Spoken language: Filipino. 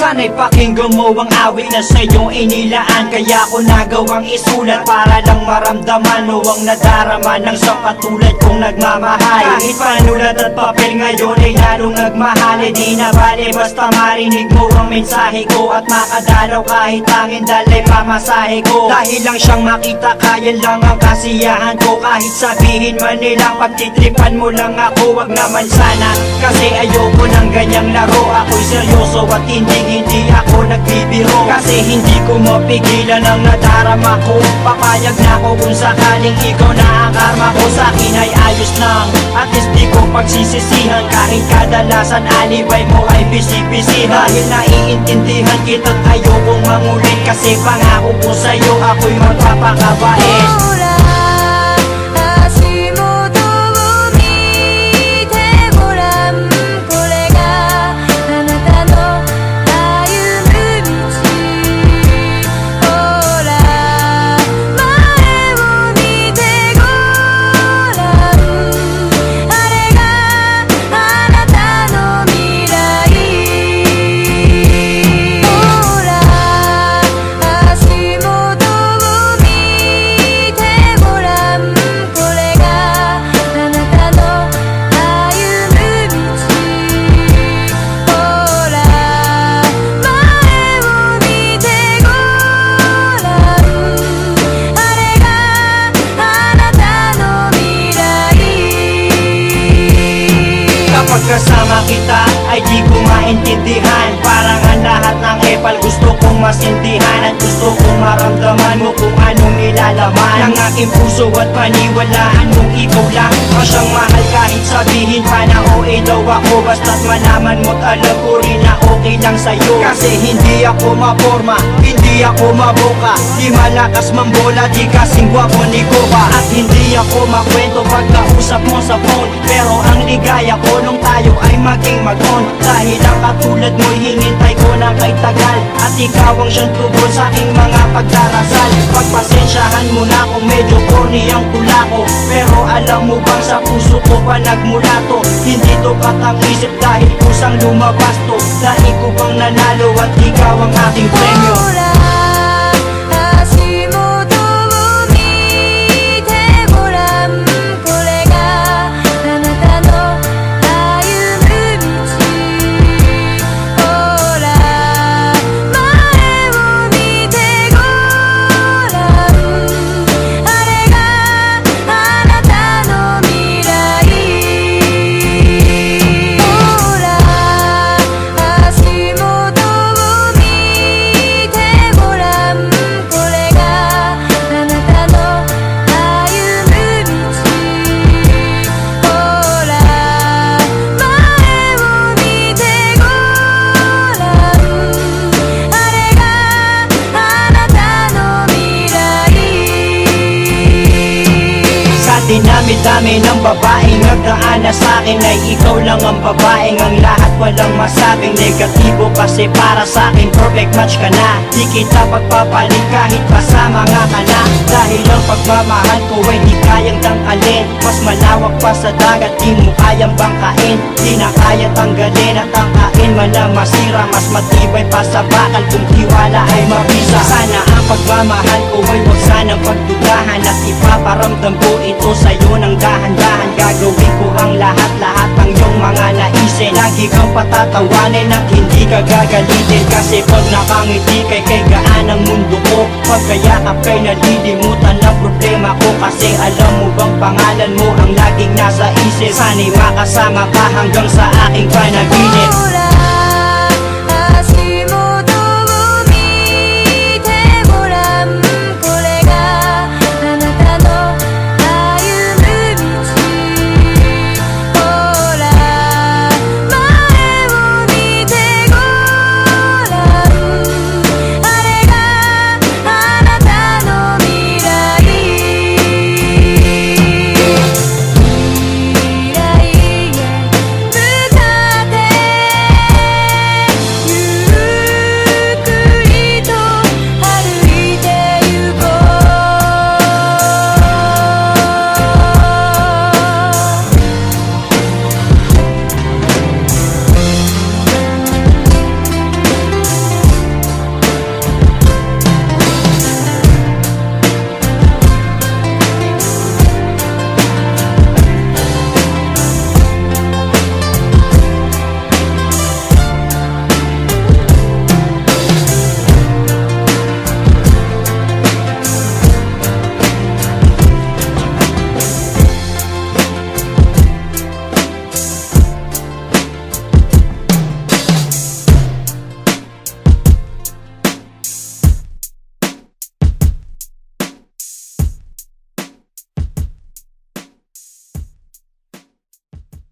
Sana'y pakinggan mo ang awit na sa'yo inilaan. Kaya ko nagawang isulat para lang maramdaman o ang nadarama ng isang katulad kong nagmamahal. Kahit panulat at papel ngayon ay lalong nagmahal. E di na bale basta marinig mo ang mensahe ko at makadalaw kahit tangin dalay pamasahe ko. Dahil lang siyang makita kaya lang ang kasiyahan ko. Kahit sabihin man nilang pagtitripan mo lang ako, wag naman sana. Kasi ayoko ng ganyang laro. Ako'y seryoso at hindi ako nagbibiro. Kasi hindi ko mapigilan ang nadarama ko. Papayag na ako kung sakaling ikaw na ang karma ko. Sa'kin ay ayos lang, at least di ko pagsisisihan. Kahit kadalasan alibay mo ay bisi-bisi. Dahil naiintindihan kita't ayokong mangulit. Kasi pangako ko sa'yo ako'y magpapakabait. Pagkasama kita ay di ko maintindihan. Parang ang lahat ng epal gusto kong masintihan. At gusto kong maramdaman mo kung anong nilalaman ng aking puso at paniwalaan mong ikaw lang ang siyang mahal. Kahit sabihin pa na OA daw ako, basta't malaman mo't alam ko rin na okay lang sa'yo. Kasi hindi ako maporma, hindi ako maboka, di malakas mambola, di kasing gwapo ni Koba. At hindi ako makwento pag kausap mo sa phone. Pero ang ligaya ko nung tayo ay maging mag-on. Dahil ang katulad mo'y hinintay ko na kay tagal. At ikaw ang siyang tugon sa aking mga pagdarasal. Pagpasensyahan mo na kung medyo corny ang tula ko. Pero alam mo bang sa puso ko pa nagmula to. Hindi to katang-isip dahil kusang lumabas to. Dahil ko bang nanalo at ikaw ang aking premyo. Dinami-dami ng babaeng nagdaan na sa'kin ay ikaw lang ang babaeng ang lahat walang masabing negatibo. Kasi para sa'kin perfect match ka na. Di kita pagpapalit kahit pasama nga ka na. Dahil ang pagmamahal ko ay di kayang tangkalin. Mas malawak pa sa dagat, di mo kayang bangkain. Di na kaya tanggalin at tangkain man na masira. Mas matibay pa sa bakal kung tiwala ay mabisa. Sana ang pagmamahal ko ay huwag sanang pagdudahan. At ipaparamdam ko ito sa'yo ng dahan-dahan. Gagawin ko ang lahat-lahat ng iyong mga naisin. Lagi kang patatawanin at hindi ka gagalitin. Kasi pag nakangiti kay gaan ang mundo ko. Pagkayakap kay nalilimutan ang problema ko. Kasi alam mo bang pangalan mo ang laging nasa isip. Sana'y makasama ka hanggang sa aking panaginip.